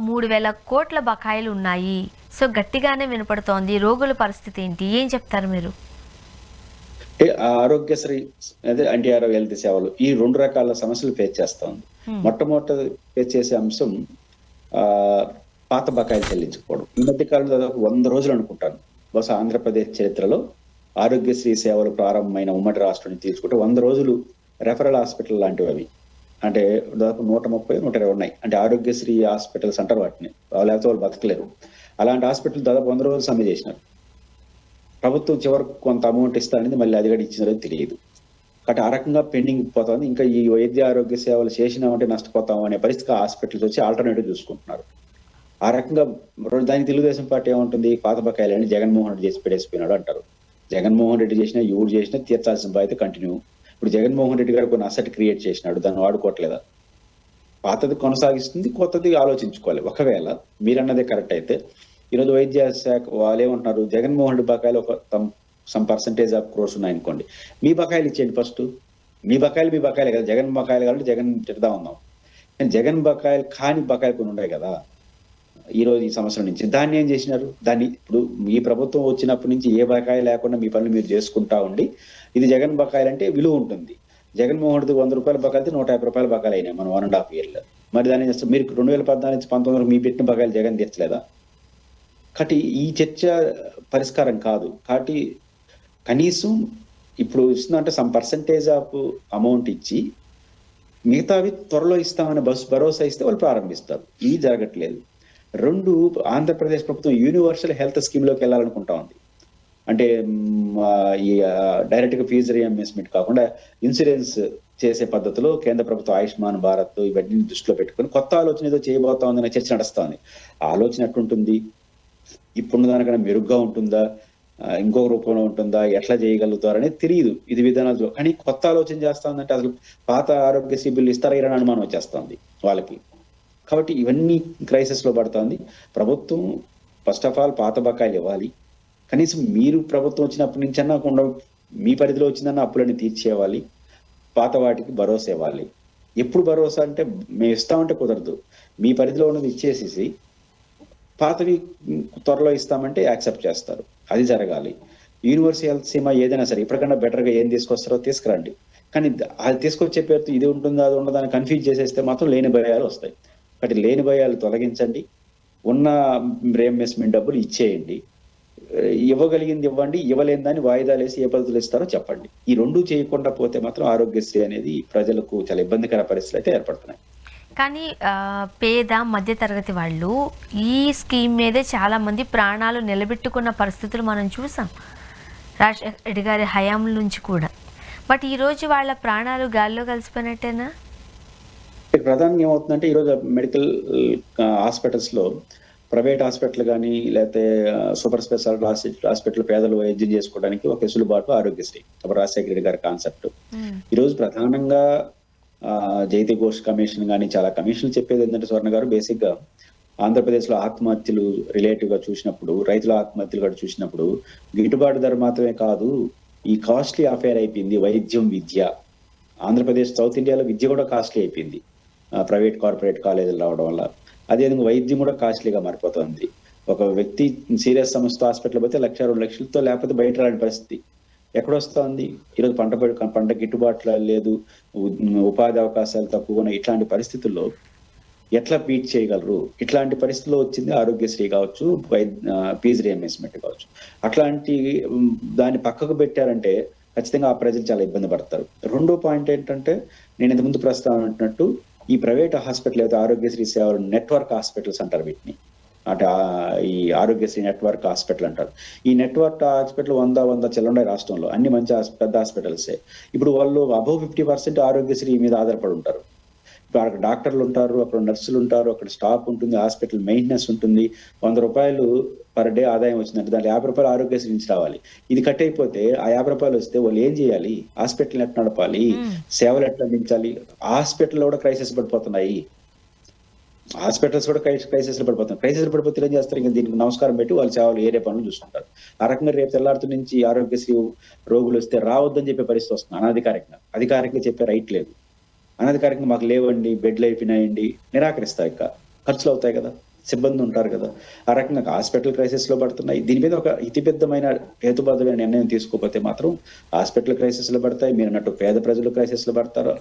3,000 కోట్ల బకాయిలు ఉన్నాయి. సో గట్టిగానే వినపడుతోంది. రోగుల పరిస్థితి ఏంటి, ఏం చెప్తారు మీరు? ఆరోగ్యశ్రీ అదే ఎన్టీఆర్ హెల్త్ సేవలు ఈ 2 రకాల సమస్యలు ఫేస్ చేస్తా ఉంది. మొట్టమొదటి ఫేస్ చేసే అంశం పాత బకాయిలు చెల్లించకపోవడం. ఈ మధ్య కాలంలో దాదాపు 100 రోజులు అనుకుంటాను బహుశా ఆంధ్రప్రదేశ్ చరిత్రలో ఆరోగ్యశ్రీ సేవలు ప్రారంభమైన ఉమ్మడి రాష్ట్రం తీసుకుంటే 100 రోజులు రెఫరల్ హాస్పిటల్ లాంటివి అవి. అంటే దాదాపు 130, 120 ఉన్నాయి. అంటే ఆరోగ్యశ్రీ హాస్పిటల్స్ అంటారు వాటిని, లేకపోతే వాళ్ళు బతకలేరు. అలాంటి హాస్పిటల్ దాదాపు 100 రోజులు సమ్మె చేసినారు. ప్రభుత్వం చివరికి కొంత అమౌంట్ ఇస్తానని మళ్ళీ అది కూడా ఇచ్చినారో తెలియదు. కాబట్టి ఆ రకంగా పెండింగ్ పోతుంది. ఇంకా ఈ వైద్య ఆరోగ్య సేవలు చేసినామంటే నష్టపోతాం అనే పరిస్థితి హాస్పిటల్స్ వచ్చి ఆల్టర్నేటివ్ చూసుకుంటున్నారు. ఆ రకంగా దానికి తెలుగుదేశం పార్టీ ఏముంటుంది? పాత బకాయిలని జగన్మోహన్ రెడ్డి చేసి పెట్టేసిపోయినాడు అంటారు. జగన్మోహన్ రెడ్డి చేసినా, ఎవరు చేసినా తీర్చాల్సిన బాధ్యత కంటిన్యూ. ఇప్పుడు జగన్మోహన్ రెడ్డి గారు కొన్ని అసెట్ క్రియేట్ చేసినాడు, దాన్ని వాడుకోవట్లేదా? పాతది కొనసాగిస్తుంది, కొత్తది ఆలోచించుకోవాలి. ఒకవేళ మీరన్నదే కరెక్ట్ అయితే ఈరోజు వైద్య శాఖ వాళ్ళు ఏమంటున్నారు? జగన్మోహన్ రెడ్డి బకాయిలు ఒక సమ్ పర్సంటేజ్ ఆఫ్ క్రోర్స్ ఉన్నాయనుకోండి, మీ బకాయిలు ఇచ్చేయండి ఫస్ట్. మీ బకాయిలే కదా, జగన్ బకాయిలు కాబట్టి జగన్ తిడదా ఉన్నాం. కానీ జగన్ బకాయిలు కాని బకాయిలు కొన్ని ఉన్నాయి కదా. ఈ రోజు ఈ సంవత్సరం నుంచి. దాన్ని ఏం చేసినారు? దాన్ని ఇప్పుడు మీ ప్రభుత్వం వచ్చినప్పటి నుంచి ఏ బకాయి లేకుండా మీ పనులు మీరు చేసుకుంటా ఉండి, ఇది జగన్ బకాయిలు అంటే విలువ ఉంటుంది. జగన్మోహన్ రెడ్డి ₹100 బకాయిలు ₹150 బకాయిలు అయినాయి మనం 1.5 yearలో. మరి దాన్ని మీరు 2014 నుంచి 19 మీ పెట్టిన బకాయిలు జగన్ తీర్చలేదా? కాబట్టి ఈ చర్చ పరిష్కారం కాదు. కాబట్టి కనీసం ఇప్పుడు ఇస్తుందంటే సమ్ పర్సంటేజ్ ఆఫ్ అమౌంట్ ఇచ్చి మిగతావి త్వరలో ఇస్తామని భరోసా ఇస్తే వాళ్ళు ప్రారంభిస్తారు. ఇది జరగట్లేదు. 2, ఆంధ్రప్రదేశ్ ప్రభుత్వం యూనివర్సల్ హెల్త్ స్కీమ్ లోకి వెళ్ళాలనుకుంటా ఉంది. అంటే ఈ డైరెక్ట్ గా ఫీజు రీఎంబర్స్మెంట్ కాకుండా ఇన్సూరెన్స్ చేసే పద్ధతిలో కేంద్ర ప్రభుత్వం ఆయుష్మాన్ భారత్ ఇవన్నీ దృష్టిలో పెట్టుకుని కొత్త ఆలోచన ఏదో చేయబోతా ఉందనే చర్చ నడుస్తోంది. ఆలోచన ఎట్లుంటుంది? ఇప్పుడున్న దానికన్నా మెరుగ్గా ఉంటుందా, ఇంకొక రూపంలో ఉంటుందా, ఎట్లా చేయగలుగుతారనేది తెలియదు. ఇది విధానాలు కానీ కొత్త ఆలోచన చేస్తాందంటే అసలు పాత ఆరోగ్యశ్రీ బిల్లు ఇస్తారా అని అనుమానం వచ్చేస్తుంది వాళ్ళకి. కాబట్టి ఇవన్నీ క్రైసిస్ లో పడుతుంది. ప్రభుత్వం ఫస్ట్ ఆఫ్ ఆల్ పాత బకాయిలు ఇవ్వాలి. కనీసం మీరు ప్రభుత్వం వచ్చినప్పటి నుంచి అన్నా మీ పరిధిలో వచ్చిందన్న అప్పులని తీర్చేయాలి. పాత వాటికి భరోసా ఇవ్వాలి. ఎప్పుడు భరోసా అంటే మేము ఇస్తామంటే కుదరదు. మీ పరిధిలో ఉన్నది ఇచ్చేసేసి పాతవి త్వరలో ఇస్తామంటే యాక్సెప్ట్ చేస్తారు. అది జరగాలి. యూనివర్సల్ హెల్త్ సీమా ఏదైనా సరే ఇప్పటికన్నా బెటర్గా ఏం తీసుకొస్తారో తీసుకురండి. కానీ అది తీసుకొచ్చే పేరుతో ఇది ఉంటుందా అది ఉండదా అని కన్ఫ్యూజ్ చేసేస్తే మాత్రం లేని భయాలు వస్తాయి. కాబట్టి లేని భయాలు తొలగించండి. ఉన్న రీఎంబర్స్మెంట్ డబ్బులు ఇచ్చేయండి. ఇవ్వగలిగింది ఇవ్వండి, ఇవ్వలేని దాన్ని వాయిదాలు వేసి ఏ పద్ధతులు ఇస్తారో చెప్పండి. ఈ 2 చేయకుండా పోతే మాత్రం ఆరోగ్యశ్రీ అనేది ప్రజలకు చాలా ఇబ్బందికర పరిస్థితులు అయితే ఏర్పడుతున్నాయి. కానీ పేద మధ్యతరగతి వాళ్ళు ఈ స్కీమ్ మీదే చాలామంది ప్రాణాలు నిలబెట్టుకున్న పరిస్థితులు మనం చూసాం రాజశేఖర రెడ్డి గారి హయాం నుంచి కూడా. బట్ ఈరోజు వాళ్ళ ప్రాణాలు గాల్లో కలిసిపోయినట్టేనా? ప్రధానంగా ఏమవుతుందంటే ఈరోజు మెడికల్ హాస్పిటల్స్ లో ప్రైవేట్ హాస్పిటల్ కానీ లేకపోతే సూపర్ స్పెషాలిటీ హాస్పిటల్ పేదలు వైద్యం చేసుకోవడానికి ఒక వెసులుబాటు ఆరోగ్యశ్రీ. అప్పుడు రాజశేఖర రెడ్డి గారి కాన్సెప్ట్. ఈరోజు ప్రధానంగా జైతి ఘోష్ కమిషన్ కానీ చాలా కమిషన్లు చెప్పేది ఏంటంటే స్వర్ణ గారు బేసిక్ గా ఆంధ్రప్రదేశ్ లో ఆత్మహత్యలు రిలేటివ్ గా చూసినప్పుడు, రైతుల ఆత్మహత్యలు కూడా చూసినప్పుడు గిట్టుబాటు ధర మాత్రమే కాదు, ఈ కాస్ట్లీ అఫేర్ అయిపోయింది వైద్యం, విద్య. ఆంధ్రప్రదేశ్ సౌత్ ఇండియాలో విద్య కూడా కాస్ట్లీ అయిపోయింది ప్రైవేట్ కార్పొరేట్ కాలేజీలు రావడం వల్ల. అదేవిధంగా వైద్యం కూడా కాస్ట్లీగా మారిపోతుంది. ఒక వ్యక్తి సీరియస్ సమస్య హాస్పిటల్ పోతే 1,00,000-2 లక్షలతో లేకపోతే బయట రాని పరిస్థితి ఎక్కడొస్తుంది? ఈరోజు పంట గిట్టుబాటు లేదు, ఉపాధి అవకాశాలు తక్కువ, ఇట్లాంటి పరిస్థితుల్లో ఎట్లా బీట్ చేయగలరు? ఇట్లాంటి పరిస్థితుల్లో వచ్చింది ఆరోగ్యశ్రీ కావచ్చు, ఫీజు రీఎంబర్స్మెంట్ కావచ్చు. అట్లాంటి దాన్ని పక్కకు పెట్టారంటే ఖచ్చితంగా ఆ ప్రజలు చాలా ఇబ్బంది పడతారు. 2వ పాయింట్ ఏంటంటే నేను ఇంతకుముందు ప్రస్తావనట్టు ఈ ప్రైవేట్ హాస్పిటల్ అయితే ఆరోగ్యశ్రీ సేవలు నెట్వర్క్ హాస్పిటల్స్ అంటారు వీటిని. అంటే ఈ ఆరోగ్యశ్రీ నెట్వర్క్ హాస్పిటల్ అంటారు. ఈ నెట్వర్క్ హాస్పిటల్ 100 చిల్లుండే రాష్ట్రంలో అన్ని మంచి పెద్ద హాస్పిటల్సే. ఇప్పుడు వాళ్ళు అబౌవ్ 50% ఆరోగ్యశ్రీ మీద ఆధారపడి ఉంటారు. ఇప్పుడు అక్కడ డాక్టర్లు ఉంటారు, అక్కడ నర్సులు ఉంటారు, అక్కడ స్టాఫ్ ఉంటుంది, హాస్పిటల్ మెయింటెనెన్స్ ఉంటుంది. ₹100 పర్ డే ఆదాయం వచ్చిందంటే దాంట్లో ₹50 ఆరోగ్యశ్రీ నుంచి రావాలి. ఇది కట్ అయిపోతే ఆ ₹50 వస్తే వాళ్ళు ఏం చేయాలి? హాస్పిటల్ ఎట్లా నడపాలి? సేవలు ఎట్లా అందించాలి? హాస్పిటల్ కూడా క్రైసిస్ పడిపోతున్నాయి. హాస్పిటల్స్ కూడా క్రైసిస్ పడిపోతున్నాయి. క్రైసిస్ పడిపోతే ఏం చేస్తారు? ఇంకా దీనికి నమస్కారం పెట్టి వాళ్ళ సేవలు ఏరే పనులు చూసుకుంటారు. ఆ రకంగా రేపు తెల్లారుతు నుంచి ఆరోగ్యశ్రీ రోగులు వస్తే రావద్దని చెప్పే పరిస్థితి వస్తుంది. అధికారికంగా చెప్పే రైట్ లేదు. అనధికారికంగా మాకు లేవండి, బెడ్లు అయిపోయినాయండి, నిరాకరిస్తాయి. ఖర్చులు అవుతాయి కదా, సిబ్బంది ఉంటారు కదా. ఆ రకంగా హాస్పిటల్ క్రైసిస్ లో పడుతున్నాయి. దీని మీద ఒక ఇతిబద్ధమైన హేతుబద్ధమైన నిర్ణయం తీసుకోకపోతే మాత్రం హాస్పిటల్ క్రైసిస్ లో పడతాయి. మీరు అన్నట్టు పేద ప్రజలు క్రైసిస్ లో పడతారు,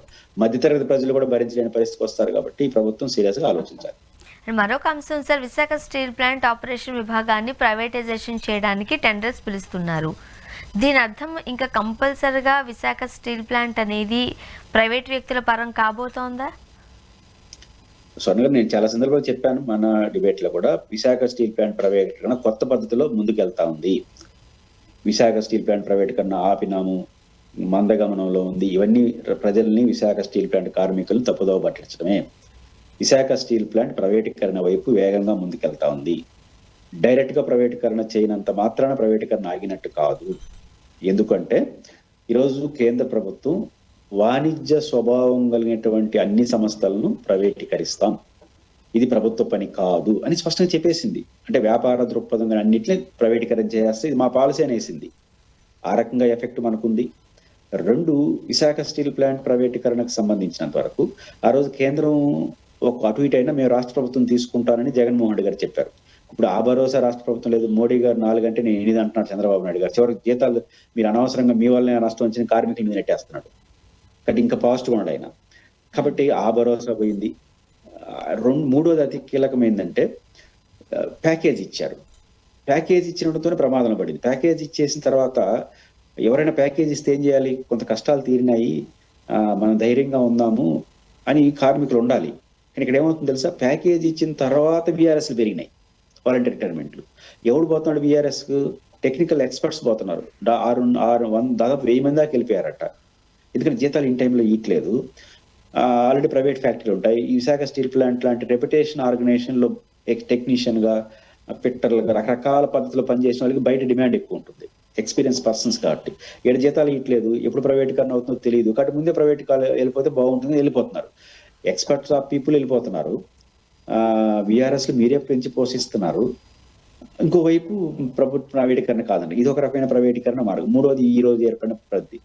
మధ్యతరగతి ప్రజలు కూడా భరించలేని పరిస్థితికి వస్తారు. కాబట్టి ఈ ప్రభుత్వం సీరియస్ గా ఆలోచించాలి. మరొక అంశం sir, Visakha steel plant operation విభాగాన్ని ప్రైవేటైజేషన్ చేయడానికి టెండర్స్ పిలుస్తున్నారు. దీని అర్థం ఇంకా కంపల్సరిగా విశాఖ స్టీల్ ప్లాంట్ అనేది ప్రైవేట్ వ్యక్తుల పరం కాబోతోందా? స్వర్ణ గారు, నేను చాలా సందర్భాలు చెప్పాను మన డిబేట్ లో కూడా, విశాఖ స్టీల్ ప్లాంట్ ప్రైవేటీకరణ కొత్త పద్ధతిలో ముందుకెళ్తా ఉంది. విశాఖ స్టీల్ ప్లాంట్ ప్రైవేటీకరణ ఆపినాము, మందగమనంలో ఉంది. ఇవన్నీ ప్రజల్ని, విశాఖ స్టీల్ ప్లాంట్ కార్మికులు తప్పుదోవ పట్టించడమే. విశాఖ స్టీల్ ప్లాంట్ ప్రైవేటీకరణ వైపు వేగంగా ముందుకెళ్తా ఉంది. డైరెక్ట్ గా ప్రైవేటీకరణ చేయనంత మాత్రాన ప్రైవేటీకరణ ఆగినట్టు కాదు. ఎందుకంటే ఈరోజు కేంద్ర ప్రభుత్వం వాణిజ్య స్వభావం కలిగినటువంటి అన్ని సంస్థలను ప్రైవేటీకరిస్తాం, ఇది ప్రభుత్వ పని కాదు అని స్పష్టంగా చెప్పేసింది. అంటే వ్యాపార దృక్పథం అన్నింటినీ ప్రైవేటీకరణ చేస్తే ఇది మా పాలసీ అనేసింది. ఆ రకంగా ఎఫెక్ట్ మనకుంది. 2, విశాఖ స్టీల్ ప్లాంట్ ప్రైవేటీకరణకు సంబంధించినంత వరకు ఆ రోజు కేంద్రం ఒక అటు ఇటు అయినా మేము రాష్ట్ర ప్రభుత్వం తీసుకుంటానని జగన్మోహన్ రెడ్డి గారు చెప్పారు. ఇప్పుడు ఆ భరోసా రాష్ట్ర ప్రభుత్వం లేదు. మోడీ గారు 4 గంటే నేను 8 అంటున్నాడు చంద్రబాబు నాయుడు గారు. చివరికి జీతాలు మీరు అనవసరంగా మీ వల్లనే నష్టం వచ్చిన కార్మికుల మీద నెట్టేస్తున్నాడు. కాబట్టి ఇంకా పాజిటివ్ ఉన్నాడు ఆయన. కాబట్టి ఆ భరోసా పోయింది. మూడోది అతి కీలకమైందంటే ప్యాకేజ్ ఇచ్చారు. ప్యాకేజ్ ఇచ్చినతోనే ప్రమాదం పడింది. ప్యాకేజ్ ఇచ్చేసిన తర్వాత ఎవరైనా ప్యాకేజ్ ఇస్తే ఏం చేయాలి? కొంత కష్టాలు తీరినాయి, మనం ధైర్యంగా ఉందాము అని కార్మికులు ఉండాలి. కానీ ఇక్కడ ఏమవుతుంది తెలుసా? ప్యాకేజ్ ఇచ్చిన తర్వాత బీఆర్ఎస్లు పెరిగినాయి, వాలంటీర్ రిటైర్మెంట్లు. ఎవడు పోతున్నాడు బీఆర్ఎస్ కు? టెక్నికల్ ఎక్స్పర్ట్స్ పోతున్నారు. దాదాపు 1000 మంది దాకా వెళ్ళిపోయారట. ఎందుకంటే జీతాలు ఇన్ టైంలో ఇవ్వట్లేదు. ఆల్రెడీ ప్రైవేట్ ఫ్యాక్టరీలు ఉంటాయి. ఈ విశాఖ స్టీల్ ప్లాంట్ లాంటి రెప్యుటేషన్ ఆర్గనైజేషన్ లో టెక్నీషియన్ గా, ఫిట్టర్లుగా, రకరకాల పద్ధతిలో పనిచేసిన వాళ్ళకి బయట డిమాండ్ ఎక్కువ ఉంటుంది, ఎక్స్పీరియన్స్ పర్సన్స్ కాబట్టి. 7 జీతాలు ఇవ్వట్లేదు, ఎప్పుడు ప్రైవేటీకరణ అవుతుందో తెలియదు. కాబట్టి ముందే ప్రైవేట్ వెళ్ళిపోతే బాగుంటుంది, వెళ్ళిపోతున్నారు. ఎక్స్పర్ట్స్ ఆఫ్ పీపుల్ వెళ్ళిపోతున్నారు. బీఆర్ఎస్ మీరే పెంచి పోషిస్తున్నారు. ఇంకోవైపు ప్రభుత్వ ప్రైవేటీకరణ కాదండి, ఇది ఒక రకమైన ప్రైవేటీకరణ మార్గం. మూడోది ఈ రోజు ఏర్పడిన పద్ధతి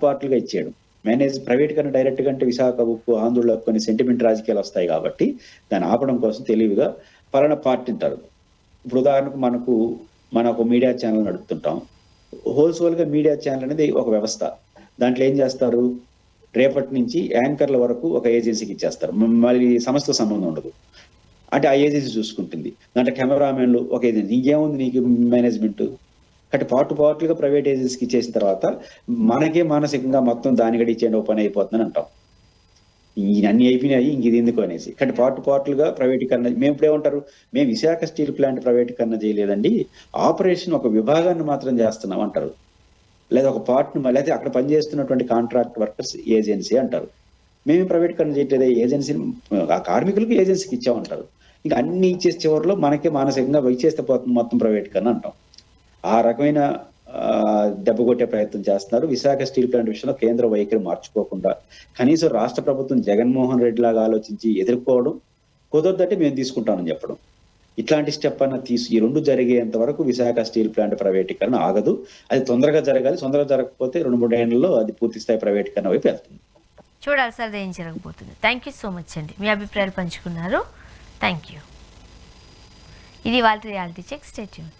పార్ట్లుగా ఇచ్చాడు. ప్రైవేటీకరణ డైరెక్ట్ గా అంటే విశాఖ ఉక్కు, ఆంధ్రుల కొన్ని సెంటిమెంట్ రాజకీయాలు వస్తాయి కాబట్టి దాన్ని ఆపడం కోసం తెలివిగా పలానా పార్టీ అంటారు. ఇప్పుడు ఉదాహరణకు మన ఒక మీడియా ఛానల్ నడుపుతుంటాం. హోల్సేల్ గా మీడియా ఛానల్ అనేది ఒక వ్యవస్థ. దాంట్లో ఏం చేస్తారు? రేపటి నుంచి యాంకర్ల వరకు ఒక ఏజెన్సీకి ఇచ్చేస్తారు. మళ్ళీ సంస్థ సంబంధం ఉండదు. అంటే ఆ ఏజెన్సీ చూసుకుంటుంది. దాంట్లో కెమెరామెన్లు ఒక ఏజెన్సీ. ఇంకేముంది నీకు మేనేజ్మెంట్? కాబట్టి పార్ట్లుగా ప్రైవేట్ ఏజెన్సీకి ఇచ్చేసిన తర్వాత మనకే మానసికంగా మొత్తం దాని గడి ఇచ్చేయండి, ఓ పని అయిపోతుందని అంటాం. అన్ని అయిపోయినాయి, ఇంక ఇది ఎందుకు అనేసి. కానీ పార్ట్లుగా ప్రైవేటీకరణ. మేము ఇప్పుడు ఏమంటారు? మేము విశాఖ స్టీల్ ప్లాంట్ ప్రైవేటీకరణ చేయలేదండి, ఆపరేషన్ ఒక విభాగాన్ని మాత్రం చేస్తున్నాం అంటారు. లేదా ఒక లేదా అక్కడ పనిచేస్తున్నటువంటి కాంట్రాక్ట్ వర్కర్స్ ఏజెన్సీ అంటారు. మేము ప్రైవేటీకరణ చేయట్లేదు, ఏజెన్సీని ఆ కార్మికులకు ఏజెన్సీకి ఇచ్చామంటారు. ఇంకా అన్ని ఇచ్చేసి చివరిలో మనకే మానసికంగా ఇచ్చేస్తే పోతుంది మొత్తం ప్రైవేటీకరణ అంటాం. ఆ రకమైన దెబ్బ కొట్టే ప్రయత్నం చేస్తున్నారు. విశాఖ స్టీల్ ప్లాంట్ విషయంలో కేంద్ర వైఖరి మార్చుకోకుండా కనీసం రాష్ట్ర ప్రభుత్వం జగన్మోహన్ రెడ్డి లాగా ఆలోచించి ఎదుర్కోవడం, కుదరదంటే మేము తీసుకుంటామని చెప్పడం, ఇట్లాంటి స్టెప్ అన్న ఈ రెండు జరిగేంత వరకు విశాఖ స్టీల్ ప్లాంట్ ప్రైవేటీకరణ ఆగదు. అది తొందరగా జరగాలి. తొందరగా జరగకపోతే 2-3 ఏళ్లలో అది పూర్తి స్థాయి ప్రైవేటీకరణ వైపు వెళ్తుంది. చూడాలి సార్ ఏం జరగబోతుంది. థ్యాంక్ యూ సో మచ్ అండి, మీ అభిప్రాయాలు పంచుకున్నారు. Thank you. ఇది వాళ్ళ రియాలిటీ చెక్. Stay tuned.